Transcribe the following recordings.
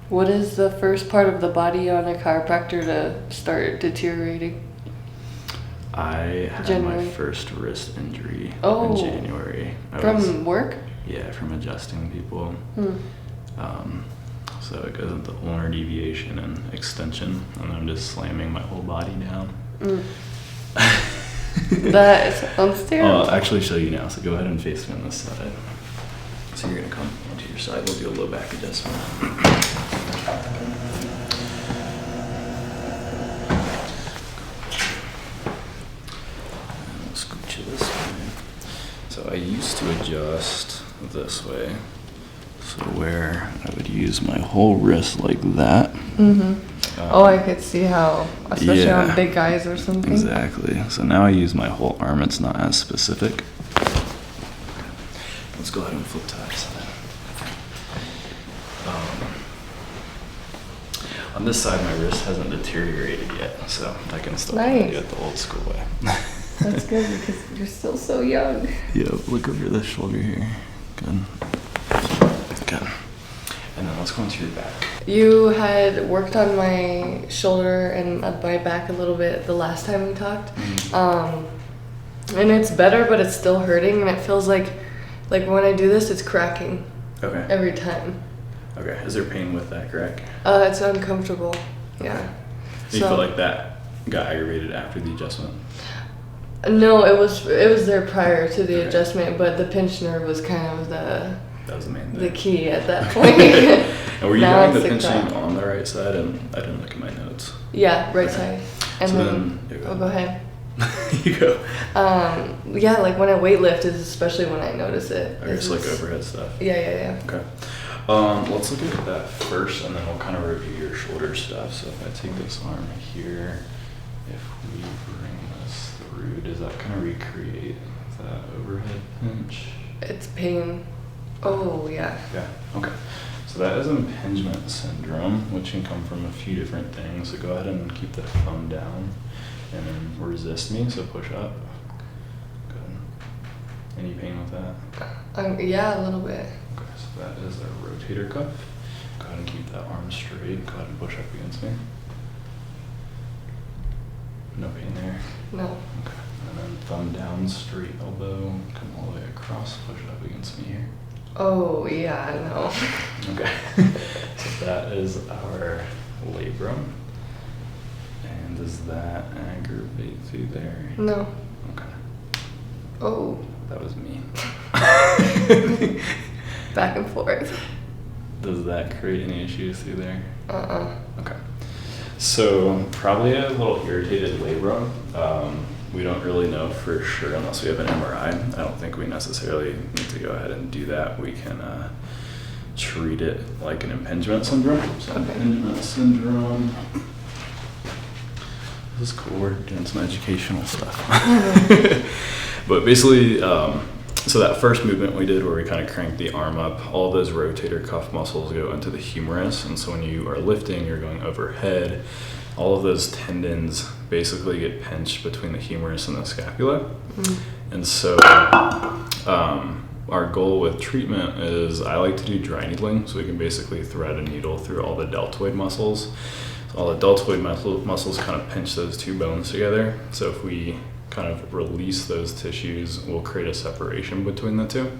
What is the first part of the body on a chiropractor to start deteriorating? I had my first wrist injury in January. From work? Yeah, from adjusting people. So it goes into ulnar deviation and extension, and I'm just slamming my whole body down. That sounds terrible. I'll actually show you now, so go ahead and face me on this side. So you're going to come onto your side, we'll do a low back adjustment. And we'll scooch you this way. So I used to adjust this way. So where I would use my whole wrist like that. I could see how, especially on big guys or something. Exactly. So now I use my whole arm. It's not as specific. Let's go ahead and flip to that side. On this side, my wrist hasn't deteriorated yet, so I can still do it the old school way. That's good because you're still so young. Yeah, look over the shoulder here. Good. And then let's go into your back. You had worked on my shoulder and my back a little bit the last time we talked. And it's better, but it's still hurting, and it feels like when I do this, it's cracking. Okay. Every time. Okay. Is there pain with that crack? It's uncomfortable. Yeah. Do you feel like that got aggravated after the adjustment? No, it was there prior to the adjustment, but the pinch nerve was kind of that was the main thing. The key at that point. And were you having the pinching on the right side? And I didn't look at my notes. Yeah, right side. And so then go ahead. You go. Yeah, like when I weight lift is especially when I notice it. Okay, it's like overhead stuff. Yeah. Okay. Let's look at that first, and then we'll kind of review your shoulder stuff. So if I take this arm here, if we bring this through, does that kind of recreate that overhead pinch? It's pain. Oh, yeah. Yeah, okay. So that is impingement syndrome, which can come from a few different things. So go ahead and keep the thumb down and then resist me, so push up. Good. Any pain with that? Yeah, a little bit. Okay, so that is a rotator cuff. Go ahead and keep that arm straight. Go ahead and push up against me. No pain there? No. Okay. And then thumb down, straight elbow, come all the way across, push up against me here. Oh, yeah, I know. Okay. So that is our labrum. And does that aggravate through there? No. Okay. Oh. That was me. Back and forth. Does that create any issues through there? Uh-uh. Okay. So probably a little irritated labrum. We don't really know for sure unless we have an MRI. I don't think we necessarily need to go ahead and do that. We can treat it like an impingement syndrome. So impingement syndrome. This is cool. We're doing some educational stuff. But basically, so that first movement we did where we kind of cranked the arm up, all those rotator cuff muscles go into the humerus. And so when you are lifting, you're going overhead. All of those tendons basically get pinched between the humerus and the scapula. And so our goal with treatment is I like to do dry needling, so we can basically thread a needle through all the deltoid muscles. So all the deltoid muscles kind of pinch those two bones together. So if we kind of release those tissues, we'll create a separation between the two.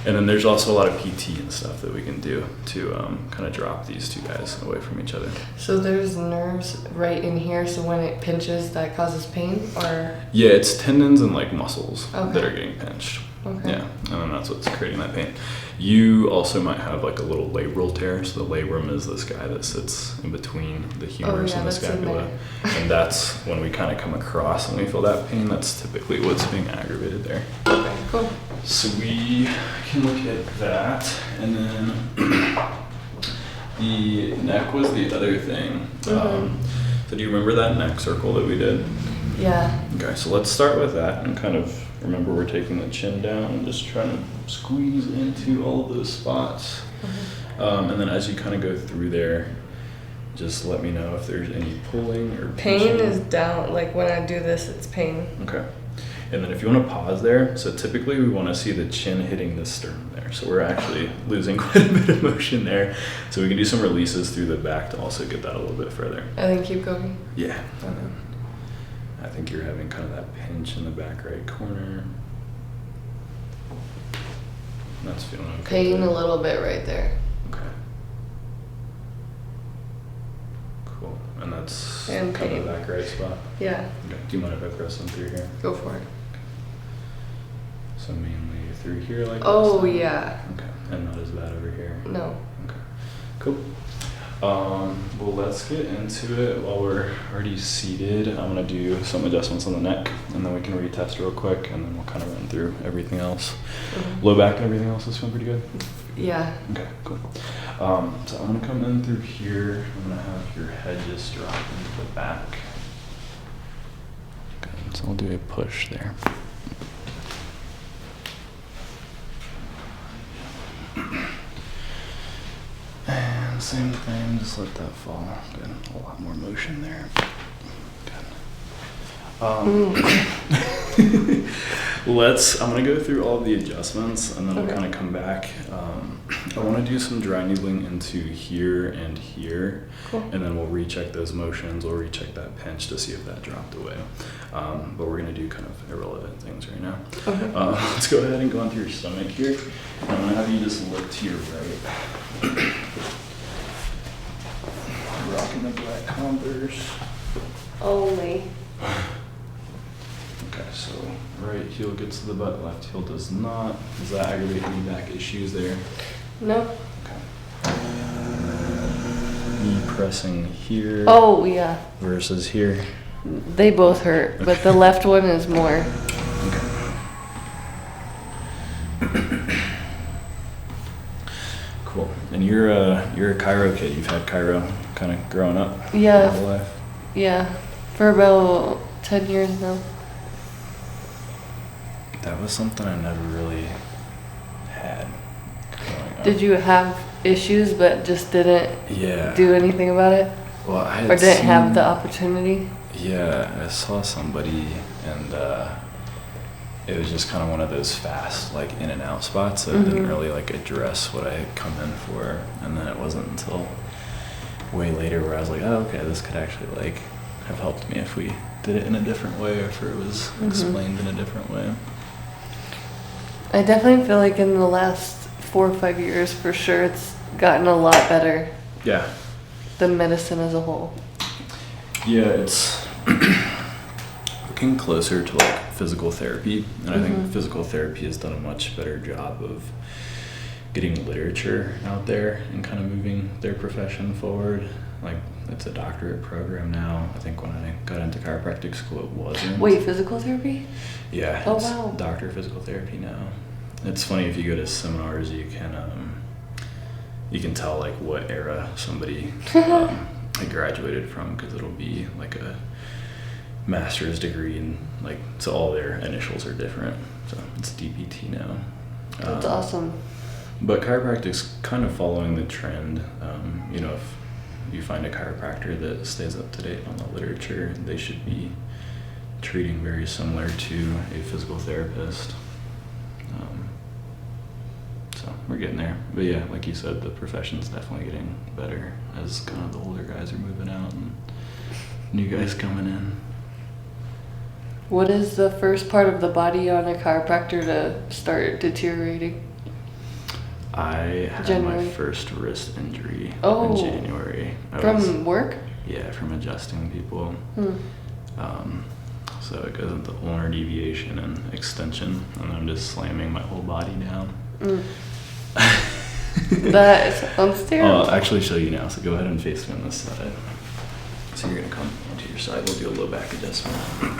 And then there's also a lot of PT and stuff that we can do to kind of drop these two guys away from each other. So there's nerves right in here, so when it pinches, that causes pain, or? Yeah, it's tendons and like muscles that are getting pinched. Okay. Yeah, and then that's what's creating that pain. You also might have like a little labral tear. So the labrum is this guy that sits in between the humerus and the scapula. And that's when we kind of come across and we feel that pain. That's typically what's being aggravated there. Okay, cool. So we can look at that. And then the neck was the other thing. So do you remember that neck circle that we did? Yeah. Okay, so let's start with that and kind of remember we're taking the chin down and just trying to squeeze into all of those spots. And then as you kind of go through there, just let me know if there's any pulling or pain pinching. Is down, like when I do this, it's pain. Okay. And then if you want to pause there, so typically we want to see the chin hitting the sternum there. So we're actually losing quite a bit of motion there. So we can do some releases through the back to also get that a little bit further. And then keep going. Yeah. And then I think you're having kind of that pinch in the back right corner. That's feeling okay. Pain a little bit right there. Okay. Cool. And that's And kind pain. of that right spot? Yeah. Okay. Do you mind if I press them through here? Go for it. So mainly through here like Oh, this? yeah. Okay. And not as bad over here? No. Okay. Cool. Well, let's get into it. While we're already seated, I'm going to do some adjustments on the neck, and then we can retest real quick, and then we'll kind of run through everything else. Mm-hmm. Low back and everything else is feeling pretty good? Yeah. Okay, cool. So I'm going to come in through here. I'm going to have your head just drop into the back. Okay, so I'll do a push there. And same thing, just let that fall. Good. A lot more motion there. Good. I'm gonna go through all of the adjustments and then we'll kind of come back. I want to do some dry needling into here and here. Cool. And then we'll recheck those motions, we'll recheck that pinch to see if that dropped away. But we're gonna do kind of irrelevant things right now. Okay. Let's go ahead and go onto your stomach here. I'm gonna have you just look to your right. Rocking the black Converse. Only. Okay, so right heel gets to the butt, left heel does not. Does that aggravate any back issues there? No. Okay. Knee pressing here. Oh, yeah. Versus here. They both hurt, but the left one is more. Okay. Cool. And you're a chiro kid. You've had chiro kind of growing up. Yeah. Your whole life. Yeah. For about 10 years now. That was something I never really had growing up. Did you have issues but just didn't do anything about it? Well, I had or didn't have the opportunity? Yeah, I saw somebody and it was just kind of one of those fast, like in and out spots that didn't really like address what I had come in for. And then it wasn't until way later where I was like, oh, okay, this could actually like have helped me if we did it in a different way or if it was explained in a different way. I definitely feel like in the last 4 or 5 years, for sure, it's gotten a lot better. Yeah. The medicine as a whole. Yeah, it's looking closer to like physical therapy, and I think physical therapy has done a much better job of getting literature out there and kind of moving their profession forward. Like, it's a doctorate program now. I think when I got into chiropractic school, it wasn't. Wait, physical therapy? Yeah, oh, it's wow. doctor of physical therapy now. It's funny, if you go to seminars, you can tell like what era somebody like graduated from, because it'll be like a master's degree, and like, so all their initials are different. So it's DPT now. That's awesome. But chiropractic's kind of following the trend. You know, if you find a chiropractor that stays up to date on the literature, they should be treating very similar to a physical therapist. So we're getting there. But yeah, like you said, the profession's definitely getting better as kind of the older guys are moving out and new guys coming in. What is the first part of the body on a chiropractor to start deteriorating? I had my first wrist injury in January. From work? Yeah, from adjusting people. So it goes into ulnar deviation and extension, and I'm just slamming my whole body down. That sounds terrible. I'll actually show you now, so go ahead and face me on this side. So you're going to come onto your side, we'll do a low back adjustment. And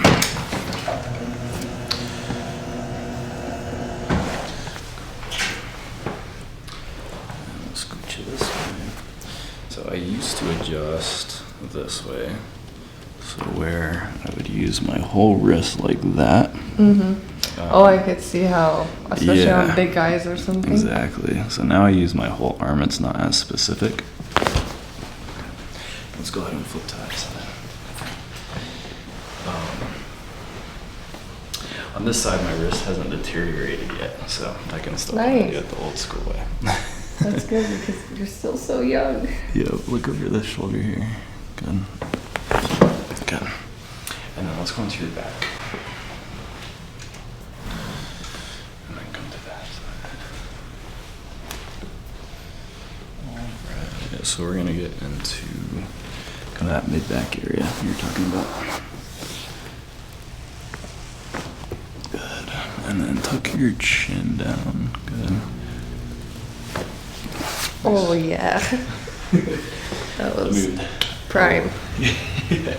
we'll scooch you this way. So I used to adjust this way. So where I would use my whole wrist like that. I could see how, especially on big guys or something. Exactly. So now I use my whole arm. It's not as specific. Let's go ahead and flip to that side. On this side, my wrist hasn't deteriorated yet, so I can still Nice. do it the old school way. That's good because you're still so young. Yeah, look over this shoulder here. Good. Good. And then let's go into your back. And then come to that side. Alright, so we're gonna get into kind of that mid-back area you're talking about. Good. And then tuck your chin down. Good. Oh yeah. That was prime. It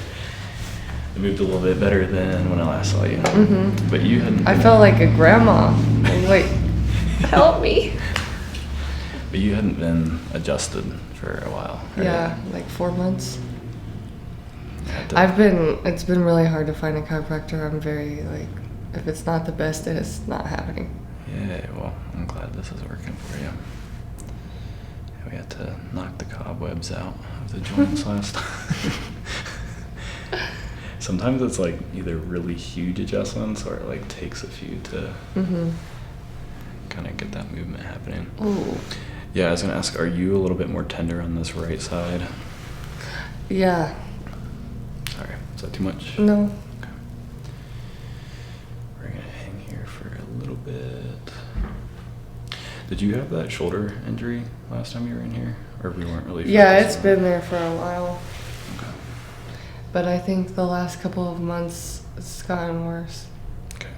moved a little bit better than when I last saw you. Mm-hmm. But you hadn't. I felt like a grandma. I'm like, help me. But you hadn't been adjusted for a while. Right? Yeah, like 4 months. Yeah, It's been really hard to find a chiropractor. I'm very like, if it's not the best, it's not happening. Yeah, well, I'm glad this is working for you. We had to knock the cobwebs out of the joints last time. Sometimes it's like either really huge adjustments or it like takes a few to kind of get that movement happening. Ooh. Yeah, I was gonna ask, are you a little bit more tender on this right side? Yeah. Sorry, is that too much? No. Okay. We're gonna hang here for a little bit. Did you have that shoulder injury last time you were in here? Or we weren't really Yeah, it's on been there for a while. Okay. But I think the last couple of months it's gotten worse. Okay.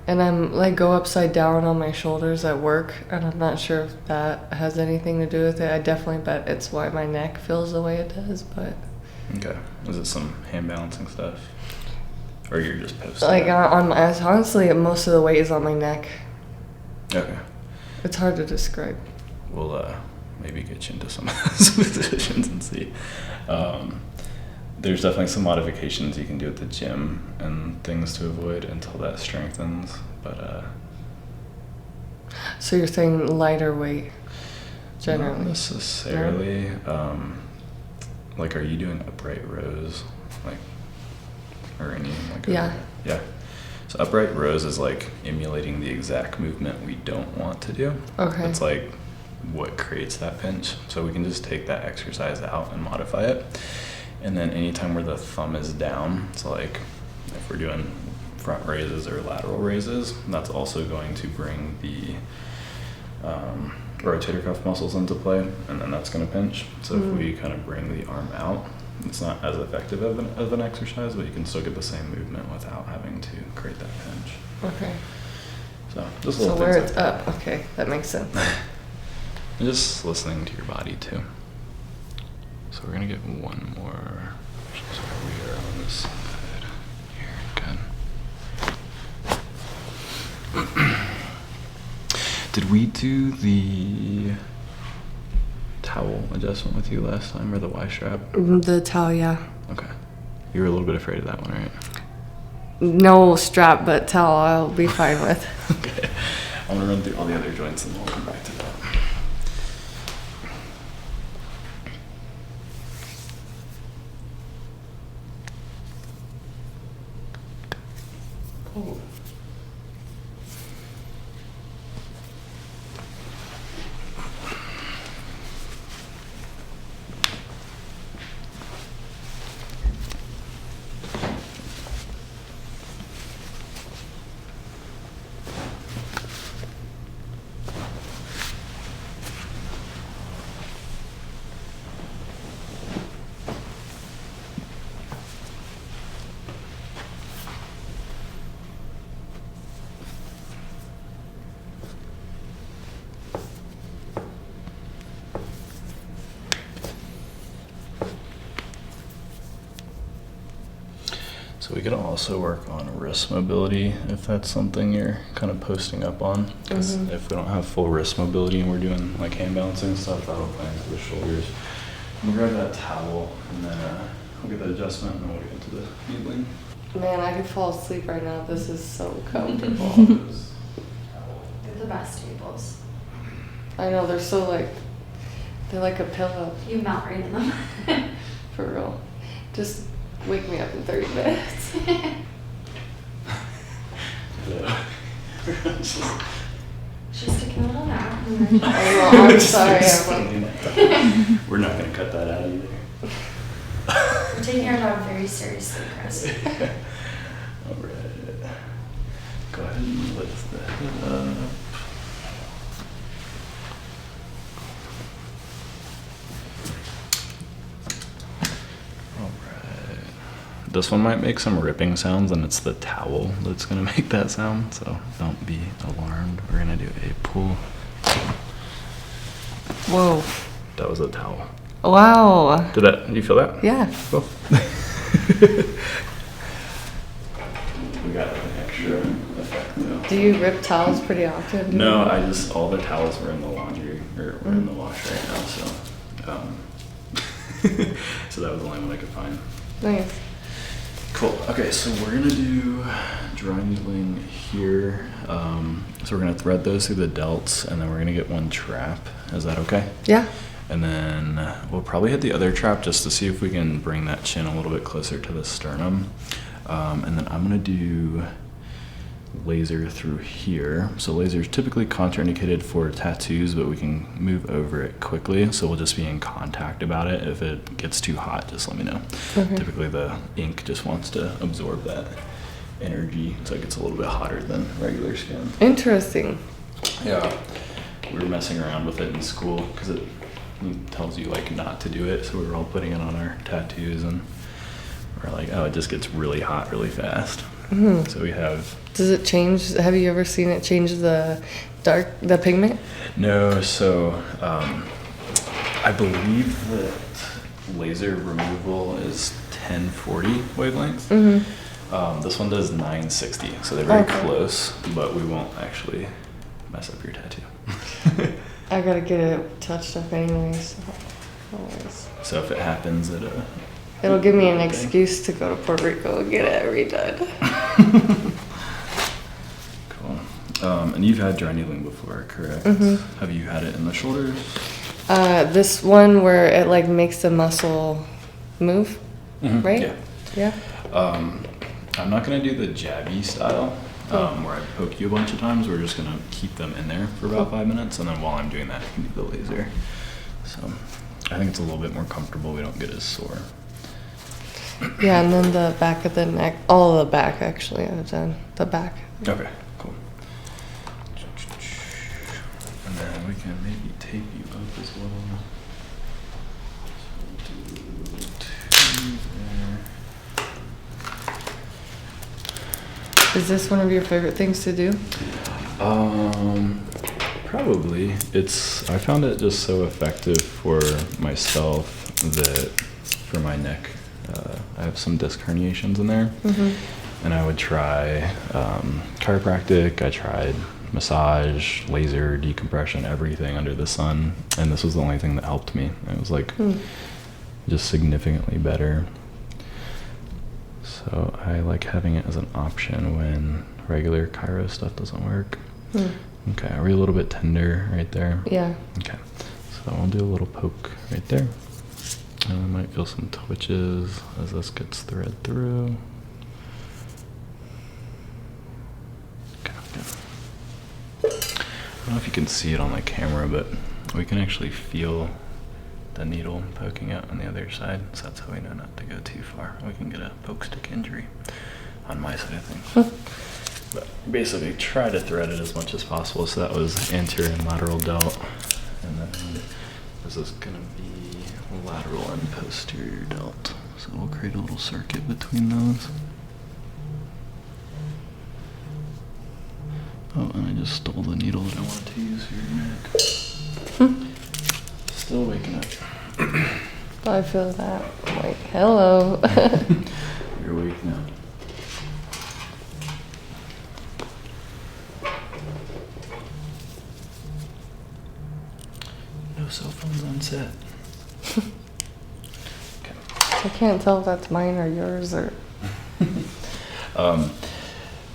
And I'm like go upside down on my shoulders at work, and I'm not sure if that has anything to do with it. I definitely bet it's why my neck feels the way it does, but Okay. Is it some hand balancing stuff? Or you're just posting? like on my, honestly, most of the weight is on my neck. Okay. It's hard to describe. We'll maybe get you into some positions and see. There's definitely some modifications you can do at the gym and things to avoid until that strengthens. But So you're saying lighter weight, generally? not necessarily. Like, are you doing upright rows, like, or any like? Yeah. Yeah. So upright rows is like emulating the exact movement we don't want to do. Okay. It's like what creates that pinch. So we can just take that exercise out and modify it. And then anytime where the thumb is down, so like if we're doing front raises or lateral raises, that's also going to bring the rotator cuff muscles into play, and then that's going to pinch. So if we kind of bring the arm out, it's not as effective of an exercise, but you can still get the same movement without having to create that pinch. Okay. So just So little where things it's like up, okay, that makes sense. And just listening to your body too. So we're gonna get one more. So we are on this side here. Good. Did we do the towel adjustment with you last time, or the Y strap? The towel, yeah. Okay. You were a little bit afraid of that one, right? No strap, but towel I'll be fine with. Okay. I'm gonna run through all the other joints and we'll come back to that. Oh. So we could also work on wrist mobility if that's something you're kind of posting up on. Because if we don't have full wrist mobility and we're doing like hand balancing and stuff, that'll play into the shoulders. We'll grab that towel and then we'll get that adjustment and then we'll get into the needling. Man, I could fall asleep right now. This is so comfortable. They're the best tables. I know, they're so like, they're like a pillow. You melt right in them. For real. Just wake me up in 30 minutes. She's sticking a little out. Oh, I'm sorry, We're not going to cut that out either. We're taking our dog very seriously, Chris. Alright. Go ahead and lift the head up. Alright. This one might make some ripping sounds, and it's the towel that's going to make that sound, so don't be alarmed. We're going to do a pull. Whoa. That was a towel. Wow. You feel that? Yeah. Cool. We got an extra effect though. Do you rip towels pretty often? No, all the towels were in the laundry, or were in the wash right now, so, so that was the only one I could find. Nice. Cool. Okay, so we're gonna do dry needling here. So we're gonna thread those through the delts, and then we're gonna get one trap. Is that okay? Yeah. And then we'll probably hit the other trap just to see if we can bring that chin a little bit closer to the sternum. And then I'm gonna do laser through here. So laser is typically contraindicated for tattoos, but we can move over it quickly. So we'll just be in contact about it. If it gets too hot, just let me know. Okay. Typically the ink just wants to absorb that energy, so it gets a little bit hotter than regular skin. Interesting. Yeah. We were messing around with it in school because it tells you like not to do it, so we were all putting it on our tattoos, and we're like, oh, it just gets really hot really fast. Mm-hmm. So we have. Does it change? Have you ever seen it change the pigment? No, so I believe that laser removal is 1040 wavelengths. Mm-hmm. This one does 960, so they're very Okay. close, but we won't actually mess up your tattoo. I gotta get it touched up anyways. Always. So if it happens at It'll give me an excuse to go to Puerto Rico and get it redone. Cool. And you've had dry needling before, correct? Mhm. Have you had it in the shoulders? This one where it like makes the muscle move, Mhm, right? Yeah. Yeah. I'm not gonna do the jabby style, where I poke you a bunch of times. We're just gonna keep them in there for about 5 minutes, and then while I'm doing that, you can do the laser. So I think it's a little bit more comfortable. We don't get as sore. Yeah, and then the back of the neck, all the back actually, I've done the back. Okay, cool. And then we can maybe tape you up as well. So we'll do 2 there. Is this one of your favorite things to do? Probably. I found it just so effective for myself that for my neck, I have some disc herniations in there. Mm-hmm. And I would try chiropractic, I tried massage, laser, decompression, everything under the sun. And this was the only thing that helped me. It was like just significantly better. So I like having it as an option when regular chiro stuff doesn't work. Okay, are we a little bit tender right there? Yeah. Okay, so I'll do a little poke right there. And I might feel some twitches as this gets thread through. Okay, good. I don't know if you can see it on the camera, but we can actually feel the needle poking out on the other side, so that's how we know not to go too far. We can get a poke stick injury on my side of things. But basically try to thread it as much as possible. So that was anterior and lateral delt, and then this is gonna be lateral and posterior delt. So we'll create a little circuit between those. Oh, and I just stole the needle that I wanted to use for your neck. Still waking up. I feel that. Like, hello. You're awake now. No cell phones on set. Okay. I can't tell if that's mine or yours or.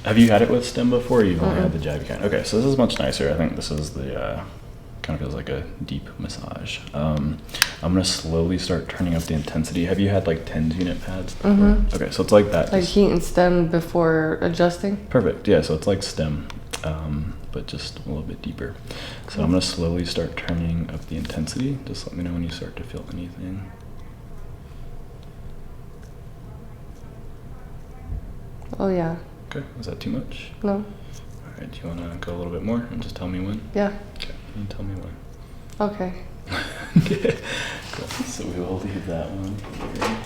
Have you had it with stem before? Or you've only had the jabby kind. Okay, so this is much nicer. I think this is the kind of feels like a deep massage. I'm gonna slowly start turning up the intensity. Have you had like 10 unit pads before? Mm-hmm. Okay, so it's like that. Like just heat and stem before adjusting? perfect. Yeah, so it's like stem. but just a little bit deeper. So I'm going to slowly start turning up the intensity. Just let me know when you start to feel anything. Oh, yeah. Okay, is that too much? No. All right, do you want to go a little bit more and just tell me when? Yeah. Okay, you tell me when. Okay. Okay, cool. So we will leave that one here.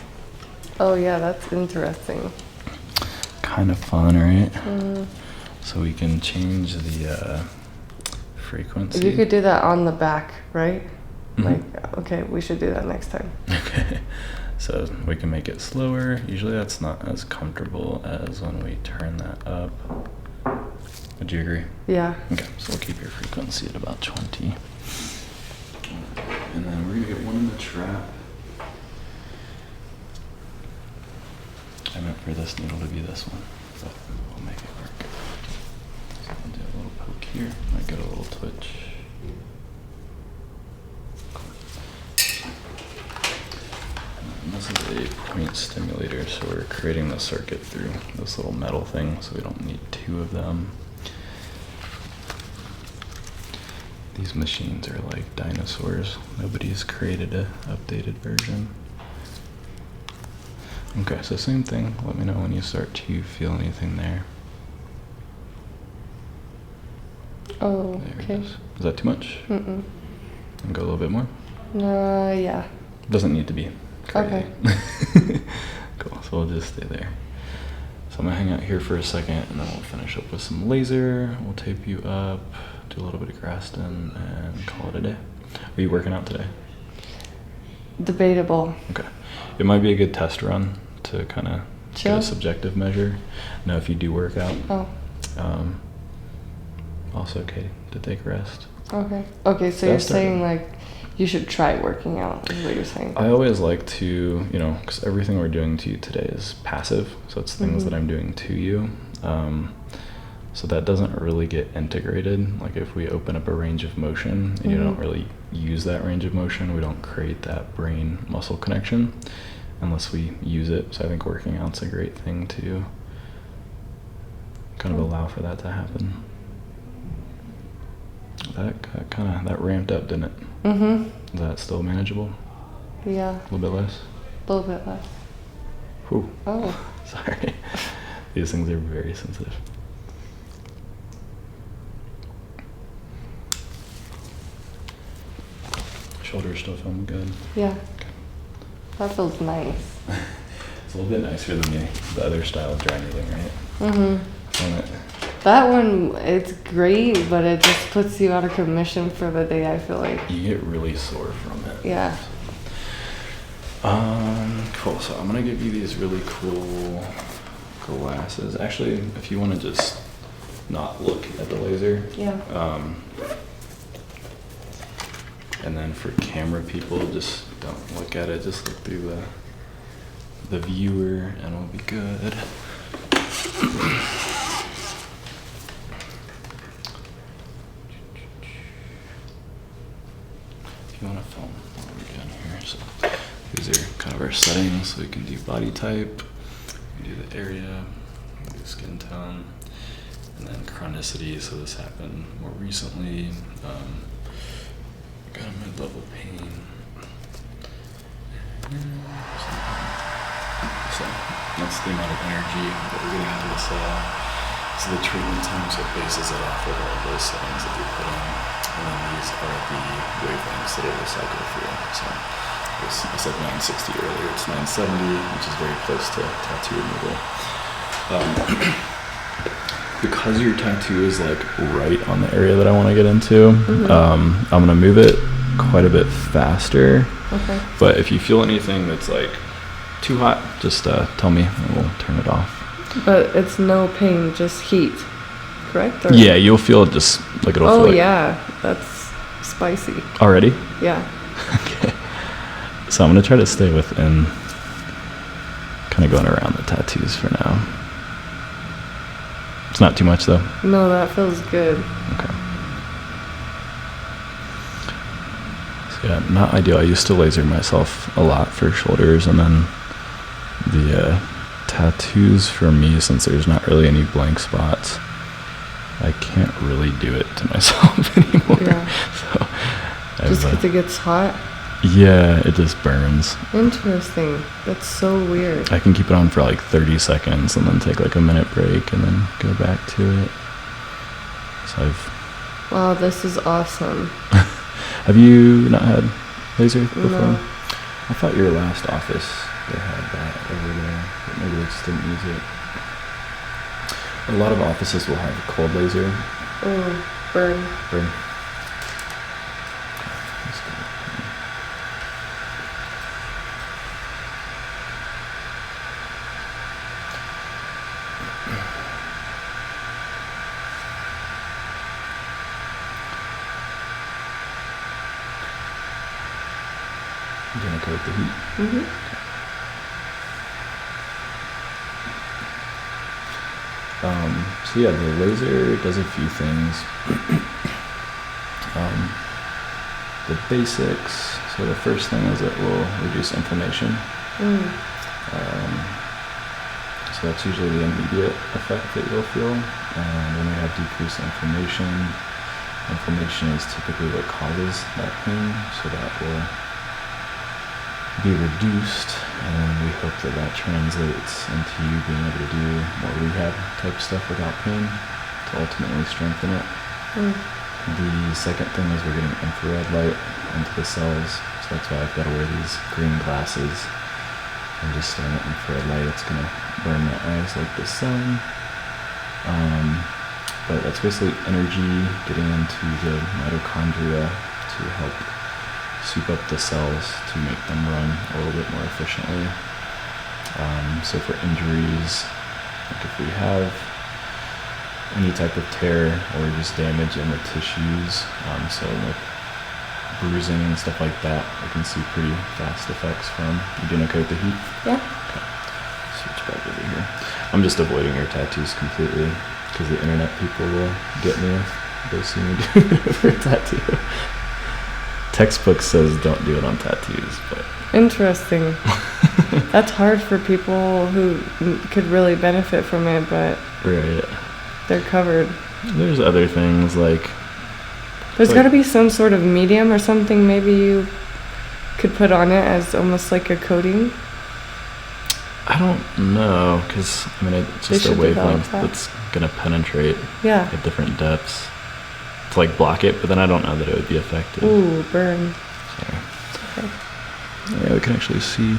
Oh, yeah, that's interesting. Kind of fun, right? So we can change the frequency. You could do that on the back, right? Mhm. Like, okay, we should do that next time. Okay, so we can make it slower. Usually that's not as comfortable as when we turn that up. Would you agree? Yeah. Okay, so we'll keep your frequency at about 20. And then we're gonna get one in the trap. I meant for this needle to be this one, but we'll make it work. So I'll do a little poke here. Might get a little twitch. And this is a point stimulator, so we're creating the circuit through this little metal thing, so we don't need two of them. These machines are like dinosaurs. Nobody's created an updated version. Okay, so same thing. Let me know when you start to feel anything there. Oh, There it okay. is. Is that too much? Mm-mm. And go a little bit more? Yeah. Doesn't need to be crazy. Okay. Cool, so we'll just stay there. So I'm gonna hang out here for a second and then we'll finish up with some laser. We'll tape you up, do a little bit of Graston and call it a day. Are you working out today? Debatable. Okay. It might be a good test run to kind of get Chill? a subjective measure. Now, if you do work out, Oh, also okay to take rest. okay. Okay, so Yeah, you're start saying it. like you should try working out is what you're saying. I always like to, because everything we're doing to you today is passive, so it's things that I'm doing to you. So that doesn't really get integrated. Like if we open up a range of motion and you don't really use that range of motion, we don't create that brain muscle connection unless we use it. So I think working out's a great thing to kind of allow for that to happen. That ramped up, didn't it? Mm-hmm. Is that still manageable? Yeah, A little bit less? a little bit less. Whew. Oh. Sorry. These things are very sensitive. Shoulders still feeling good. Yeah. That feels nice. It's a little bit nicer than the other style of dry needling, right? Mm-hmm. That one, it's great, but it just puts you out of commission for the day, I feel like. You get really sore from it. Yeah. Cool. So I'm gonna give you these really cool glasses. Actually, if you want to just not look at the laser. Yeah. And then for camera people, just don't look at it. Just look through the viewer, and we'll be good. If you want to film, what are we doing here? So these are kind of our settings. So we can do body type, we can do the area, we can do skin tone, and then chronicity. So this happened more recently. Got a mid-level pain. So that's the amount of energy that we're getting out of the cell. So the treatment time, so it bases it off of all those settings that we put in. And then these are the wavelengths that it will cycle through. So I said 960 earlier, it's 970, which is very close to tattoo removal. Because your tattoo is like right on the area that I want to get into, I'm going to move it quite a bit faster. Okay. But if you feel anything that's like too hot, just tell me and we'll turn it off. But it's no pain, just heat, correct? Or? Yeah, you'll feel it just like it'll feel like yeah, that's spicy. already. Yeah. Okay. So I'm going to try to stay within, kind of going around the tattoos for now. It's not too much though. No, that feels good. Okay. So yeah, not ideal. I used to laser myself a lot for shoulders, and then the tattoos for me, since there's not really any blank spots, I can't really do it to myself anymore. Yeah. So Just because it gets hot? Yeah, it just burns. Interesting. That's so weird. I can keep it on for like 30 seconds and then take like a minute break and then go back to it. So Wow, this is awesome. Have you not had laser before? No. I thought your last office, they had that over there, but maybe they just didn't use it. A lot of offices will have cold laser. Oh, burn. Burn. I'm gonna coat the heat. Mm-hmm. So yeah, the laser does a few things. The basics. So the first thing is it will reduce inflammation. So that's usually the immediate effect that you'll feel. And when we have decreased inflammation, inflammation is typically what causes that pain. So that will be reduced, and we hope that that translates into you being able to do more rehab type stuff without pain to ultimately strengthen it. The second thing is we're getting infrared light into the cells, so that's why I've got to wear these green glasses. I'm just staring at infrared light. It's going to burn my eyes like the sun. But that's basically energy getting into the mitochondria to help soup up the cells to make them run a little bit more efficiently. So for injuries, like if we have any type of tear or just damage in the tissues, so like bruising and stuff like that, we can see pretty fast effects from. You doing okay with the heat? Yeah. Okay. Switch back over here. I'm just avoiding your tattoos completely because the internet people will get me if they see me doing it over a tattoo. Textbook says don't do it on tattoos, but Interesting. That's hard for people who could really benefit from it, but right. they're covered. There's other things like There's got to be some sort of medium or something maybe you could put on it as almost like a coating. I don't know, because I mean it's just a wavelength that's gonna penetrate at different depths to like block it, but then I don't know that it would be effective. Ooh, burn. Sorry. Okay. Yeah, we can actually see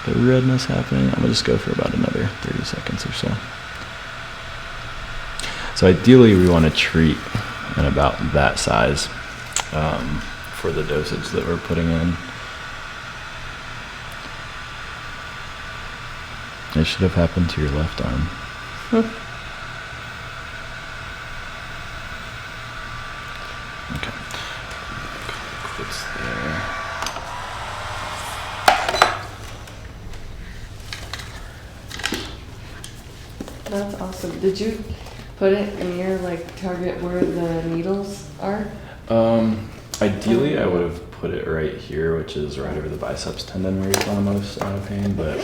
the redness happening. I'm gonna just go for about another 30 seconds or so. So ideally we want to treat in about that size for the dosage that we're putting in. It should have happened to your left arm. Okay. It's there. That's awesome. Did you put it near like target where the needles are? Ideally I would have put it right here, which is right over the biceps tendon where you feel the most out of pain, but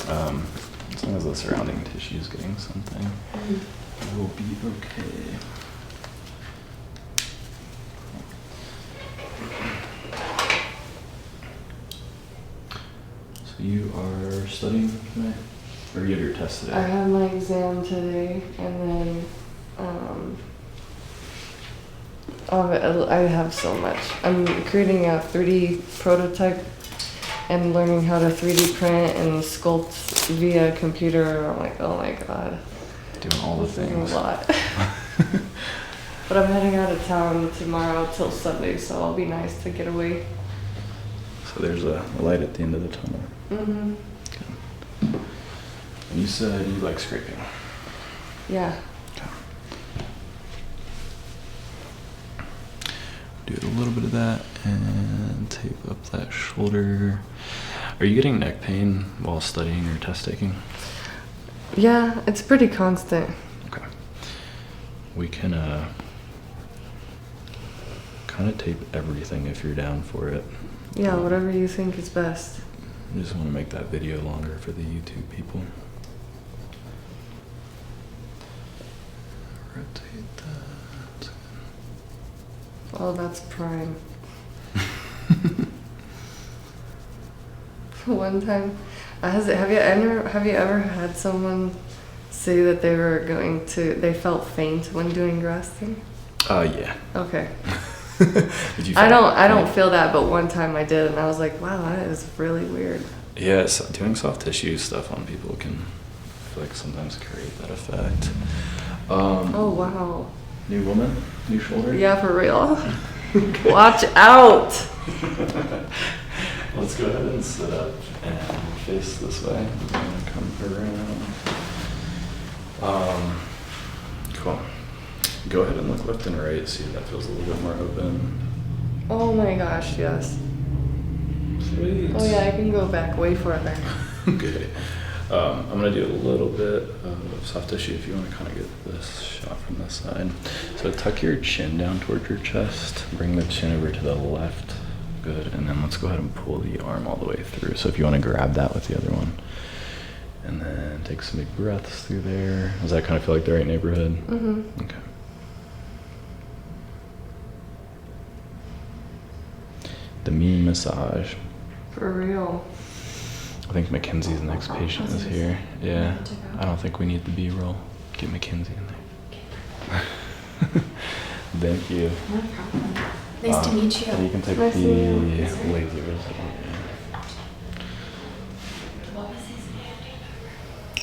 as long as the surrounding tissue is getting something, it will be okay. So you are studying tonight? Or you have your test today? I have my exam today, and then I have so much. I'm creating a 3D prototype and learning how to 3D print and sculpt via computer. I'm like, oh my god. Doing all the things. A lot. But I'm heading out of town tomorrow till Sunday, so I'll be nice to get away. So there's a light at the end of the tunnel. Mm-hmm. Okay. And you said you like scraping. Yeah. Okay. Do a little bit of that and tape up that shoulder. Are you getting neck pain while studying or test taking? Yeah, it's pretty constant. Okay. We can kind of tape everything if you're down for it. Yeah, whatever you think is best. I just want to make that video longer for the YouTube people. Oh, that's prime. One time, have you ever had someone say that they felt faint when doing grasping? Yeah. Okay. Did you I don't feel that, but one time I did, and I was like, wow, that is really weird. Yeah, doing soft tissue stuff on people can, I feel like, sometimes create that effect. Oh, wow. New woman? New shoulder? Yeah, for real. Watch out! Let's go ahead and sit up and face this way. I'm gonna come around. Cool. Go ahead and look left and right, see if that feels a little bit more open. Oh my gosh, yes. Sweet. Oh yeah, I can go back way further. Okay. I'm gonna do a little bit of soft tissue if you want to kind of get this shot from this side. So tuck your chin down towards your chest, bring the chin over to the left. Good, and then let's go ahead and pull the arm all the way through. So if you want to grab that with the other one. And then take some big breaths through there. Does that kind of feel like the right neighborhood? Mm-hmm. Okay. The mean massage. For real. I think Mackenzie's next patient is here. Yeah. I don't think we need the B-roll. Get Mackenzie in there. Thank you. No problem. Nice to meet you. You can take Nice to the meet you. lasers.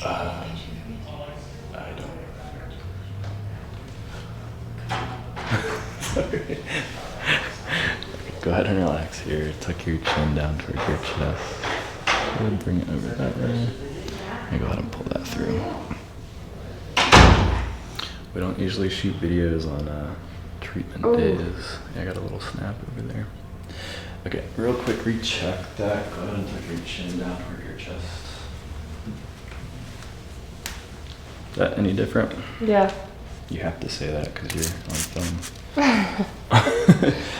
I don't. Sorry. Go ahead and relax here. Tuck your chin down towards your chest. Good. Bring it over that way. And go ahead and pull that through. We don't usually shoot videos on treatment days. Yeah, I got a little snap over there. Okay, real quick, recheck that. Go ahead and tuck your chin down toward your chest. Is that any different? Yeah. You have to say that because you're on film.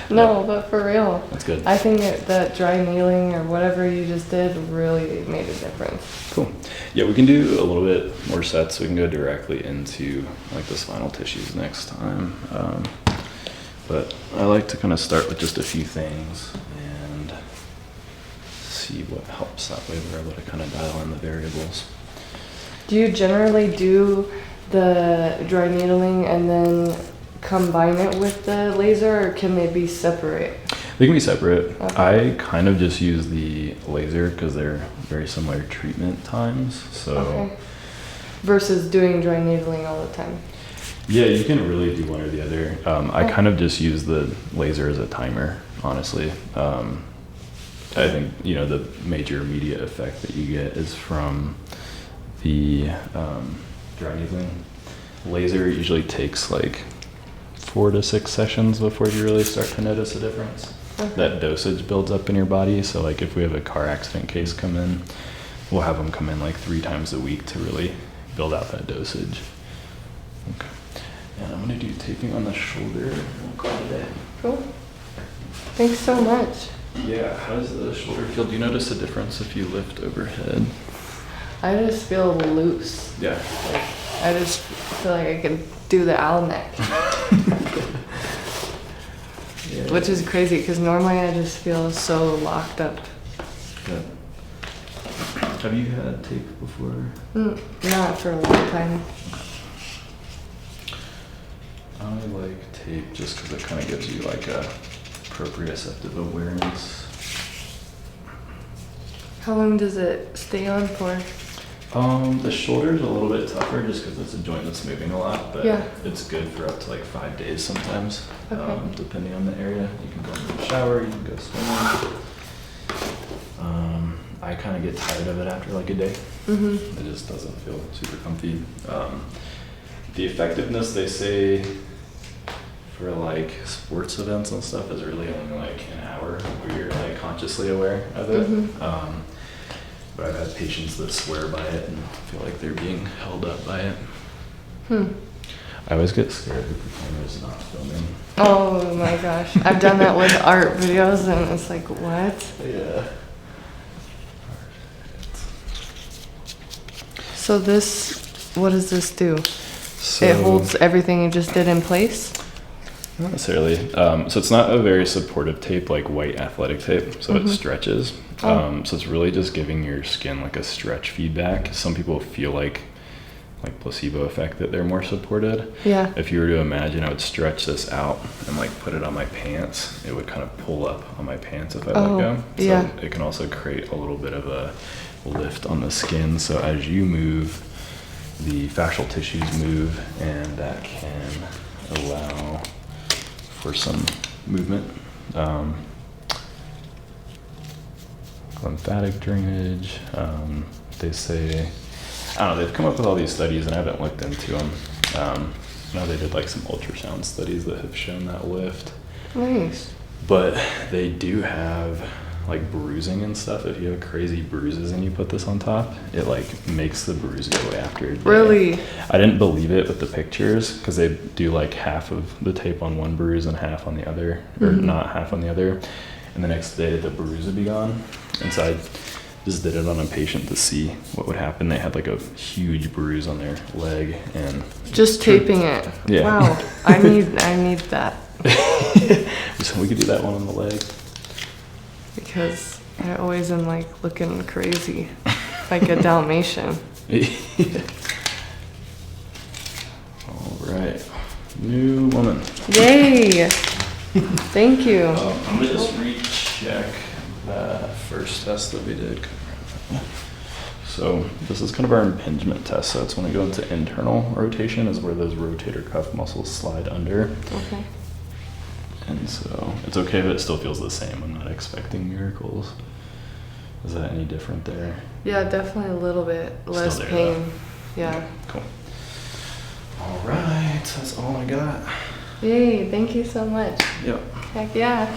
No, but for real. That's good. I think that dry needling or whatever you just did really made a difference. Cool. Yeah, we can do a little bit more sets. We can go directly into like the spinal tissues next time. But I like to kind of start with just a few things and see what helps. That way we're able to kind of dial in the variables. Do you generally do the dry needling and then combine it with the laser, or can they be separate? They can be separate. Okay. I kind of just use the laser because they're very similar treatment times. So Okay. Versus doing dry needling all the time. yeah, you can really do one or the other. I kind of just use the laser as a timer, honestly. I think, the major immediate effect that you get is from the dry needling. Laser usually takes like 4 to 6 sessions before you really start to notice a difference. Okay. That dosage builds up in your body. So like if we have a car accident case come in, we'll have them come in like 3 times a week to really build out that dosage. Okay. And I'm gonna do taping on the shoulder. We'll call it a day. Cool. Thanks so much. Yeah, how does the shoulder feel? Do you notice a difference if you lift overhead? I just feel loose. Yeah. I just feel like I can do the owl neck. Yeah. Which is crazy because normally I just feel so locked up. Good. Have you had tape before? Not for a long time. I like tape just because it kind of gives you like a proprioceptive awareness. How long does it stay on for? The shoulder's a little bit tougher just because it's a joint that's moving a lot, but Yeah. it's good for up to like 5 days sometimes, Okay. depending on the area. You can go in the shower, you can go swimming. I kind of get tired of it after like a day. Mm-hmm. It just doesn't feel super comfy. The effectiveness, they say, for like sports events and stuff is really only like an hour where you're like consciously aware of it. Mm-hmm. But I've had patients that swear by it and feel like they're being held up by it. I always get scared that the camera's not filming. Oh my gosh. I've done that with art videos and it's like, what? Yeah. So this, what does this do? So It holds everything you just did in place? Not necessarily. So it's not a very supportive tape like white athletic tape, so it stretches. So it's really just giving your skin like a stretch feedback. Some people feel like placebo effect that they're more supported. Yeah. If you were to imagine, I would stretch this out and like put it on my pants. It would kind of pull up on my pants if I let go. So yeah. it can also create a little bit of a lift on the skin. So as you move, the fascial tissues move, and that can allow for some movement. Lymphatic drainage. They say, I don't know, they've come up with all these studies and I haven't looked into them. I know they did like some ultrasound studies that have shown that lift. Nice. But they do have like bruising and stuff. If you have crazy bruises and you put this on top, it like makes the bruise go away after a day. Really? I didn't believe it with the pictures because they do like half of the tape on one bruise and half on the other, or not half on the other. And the next day the bruise would be gone. And so I just did it on a patient to see what would happen. They had like a huge bruise on their leg and just taping it. Yeah. Wow. I need that. So we could do that one on the leg. Because I always am like looking crazy, like a Dalmatian. All right, new woman. Yay! Thank you. I'm gonna just recheck that first test that we did. So this is kind of our impingement test. So it's when we go into internal rotation is where those rotator cuff muscles slide under. Okay. And so it's okay if it still feels the same. I'm not expecting miracles. Is that any different there? Yeah, definitely a little bit less there, pain. though. Yeah. Cool. All right, that's all I got. Yay, thank you so much. Yep. Heck yeah.